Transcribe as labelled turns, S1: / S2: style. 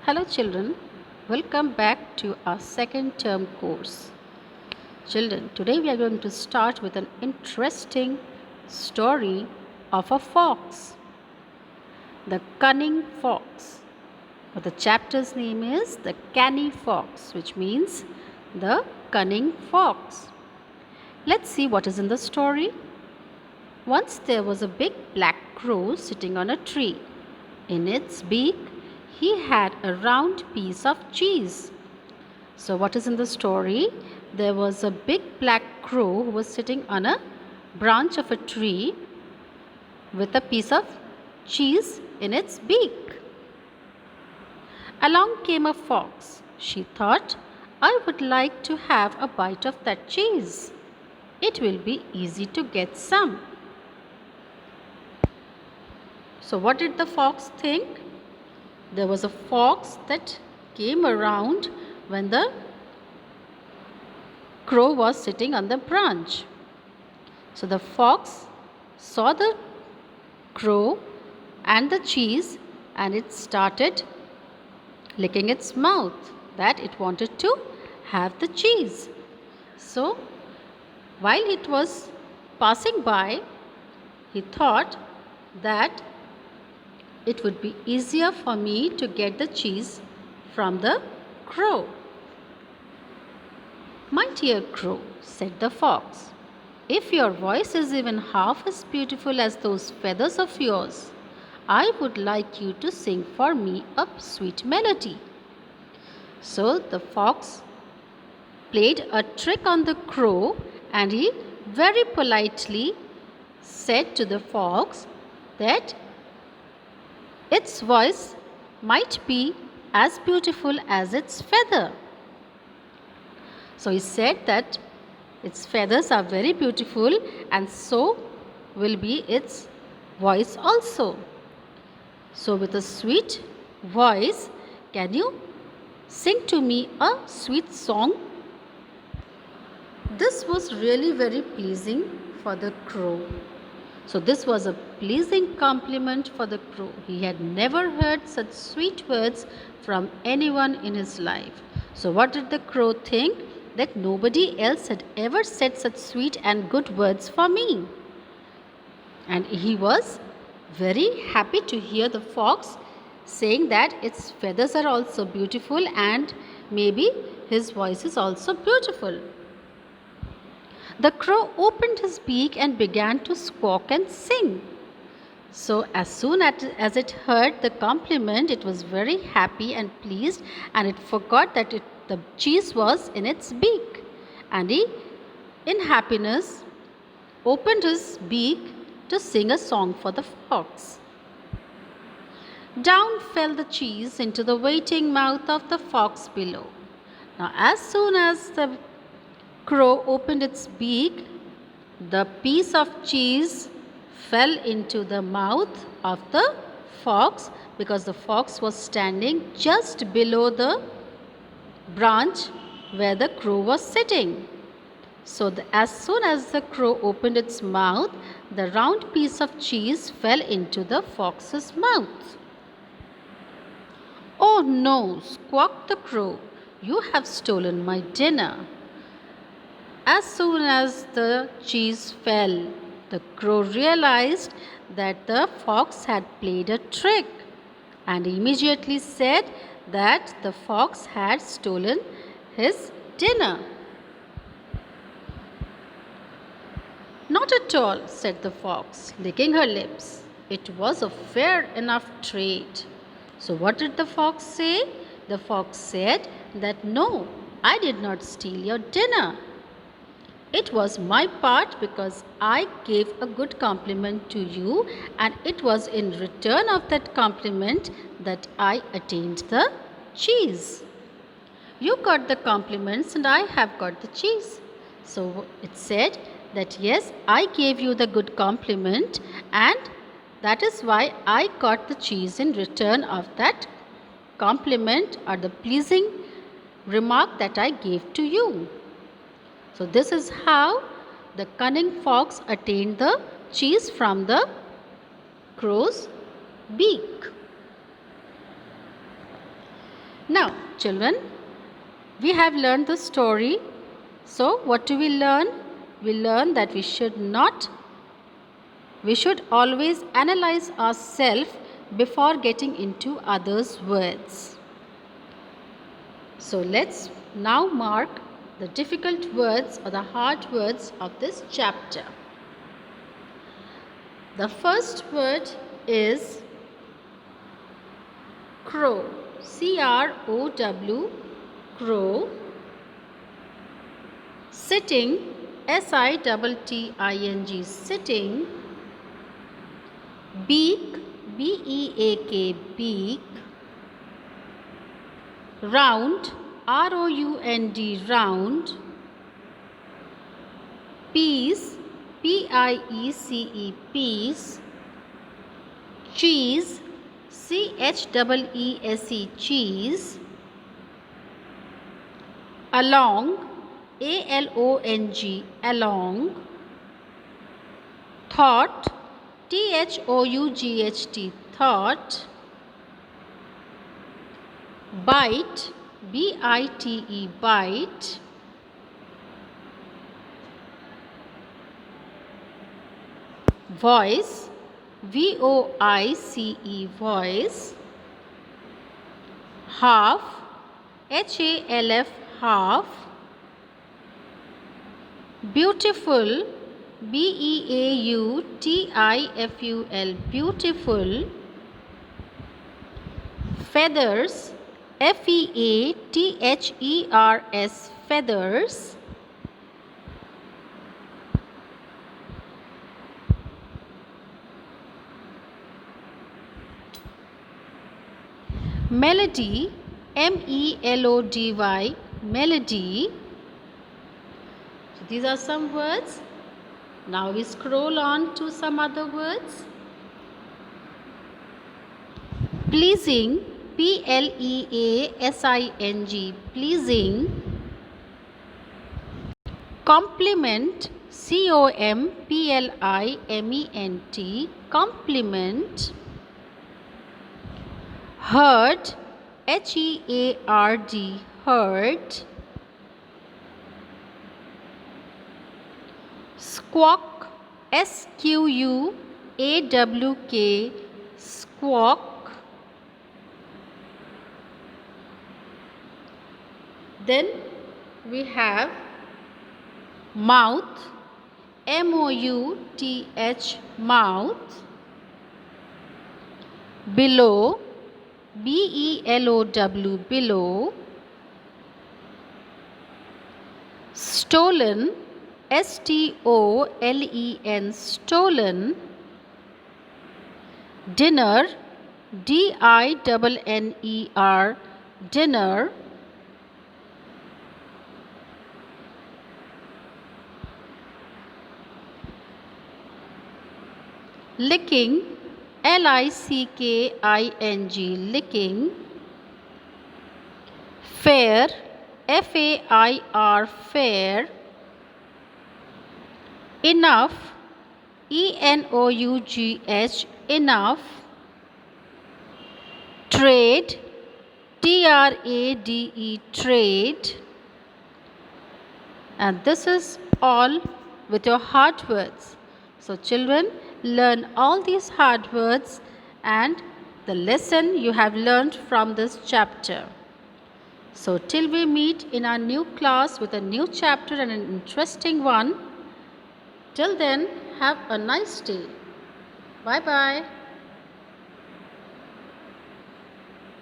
S1: Hello children, welcome back to our second term course. Children, today we are going to start with an interesting story of a fox, the cunning fox. But the chapter's name is The Canny Fox, which means the cunning fox. Let's see what is in the story. Once there was a big black crow sitting on a tree. In its beak, he had a round piece of cheese. So, what is in the story? There was a big black crow who was sitting on a branch of a tree with a piece of cheese in its beak. Along came a fox. She thought, I would like to have a bite of that cheese. It will be easy to get some. So, what did the fox think? There was a fox that came around when the crow was sitting on the branch. So, the fox saw the crow and the cheese and it started licking its mouth that it wanted to have the cheese. So, while it was passing by, he thought that it would be easier for me to get the cheese from the crow. My dear crow, said the fox, if your voice is even half as beautiful as those feathers of yours, I would like you to sing for me a sweet melody. So the fox played a trick on the crow and he very politely said to the fox that its voice might be as beautiful as its feather. So he said that its feathers are very beautiful and so will be its voice also. So with a sweet voice, can you sing to me a sweet song? This was really very pleasing for the crow. So this was a pleasing compliment for the crow. He had never heard such sweet words from anyone in his life. So what did the crow think? That nobody else had ever said such sweet and good words for me. And he was very happy to hear the fox saying that its feathers are also beautiful and maybe his voice is also beautiful. The crow opened his beak and began to squawk and sing. So, as soon as it heard the compliment, it was very happy and pleased, and it forgot that the cheese was in its beak. And he, in happiness, opened his beak to sing a song for the fox. Down fell the cheese into the waiting mouth of the fox below. Now, as soon as the crow opened its beak, the piece of cheese fell into the mouth of the fox because the fox was standing just below the branch where the crow was sitting. So, as soon as the crow opened its mouth, the round piece of cheese fell into the fox's mouth. Oh no, squawked the crow, you have stolen my dinner. As soon as the cheese fell, the crow realized that the fox had played a trick and immediately said that the fox had stolen his dinner. Not at all, said the fox, licking her lips. It was a fair enough trade. So, what did the fox say? The fox said that no, I did not steal your dinner. It was my part because I gave a good compliment to you, and it was in return of that compliment that I attained the cheese. You got the compliments and I have got the cheese. So it said that yes, I gave you the good compliment and that is why I got the cheese in return of that compliment or the pleasing remark that I gave to you. So this is how the cunning fox attained the cheese from the crow's beak. Now, children, we have learned the story. So, what do we learn? We learn that we should always analyze ourselves before getting into others' words. So, let's now mark the difficult words or the hard words of this chapter. The first word is crow. C-R-O-W, crow. Sitting, S-I-T-T-I-N-G, sitting. Beak, B-E-A-K, beak. Round, R-O-U-N-D, round. Piece, P-I-E-C-E, piece. Cheese, C-H-E-E-S-E, cheese. Along, A-L-O-N-G, along. Thought, T-H-O-U-G-H-T, thought. Bite, B-I-T-E, bite. Voice, V-O-I-C-E, voice. Half, H-A-L-F, half. Beautiful, B-E-A-U-T-I-F-U-L, beautiful. Feathers, F-E-A-T-H-E-R-S, feathers. Melody, M-E-L-O-D-Y, melody. So these are some words. Now we scroll on to some other words. Pleasing, P-L-E-A-S-I-N-G, pleasing. Compliment, C-O-M-P-L-I-M-E-N-T, compliment. Herd, H-E-A-R-D, herd. Squawk, S-Q-U-A-W-K, squawk. Then we have mouth, M-O-U-T-H, mouth. Below, B-E-L-O-W, below. Stolen, S-T-O-L-E-N, stolen. Dinner, D-I-N-N-E-R, dinner. Licking, L-I-C-K-I-N-G, licking. Fair, F-A-I-R, fair. Enough, E-N-O-U-G-H, enough. Trade, T-R-A-D-E, trade. And this is all with your hard words. So children, learn all these hard words and the lesson you have learned from this chapter. So till we meet in our new class with a new chapter and an interesting one, till then, have a nice day. Bye-bye.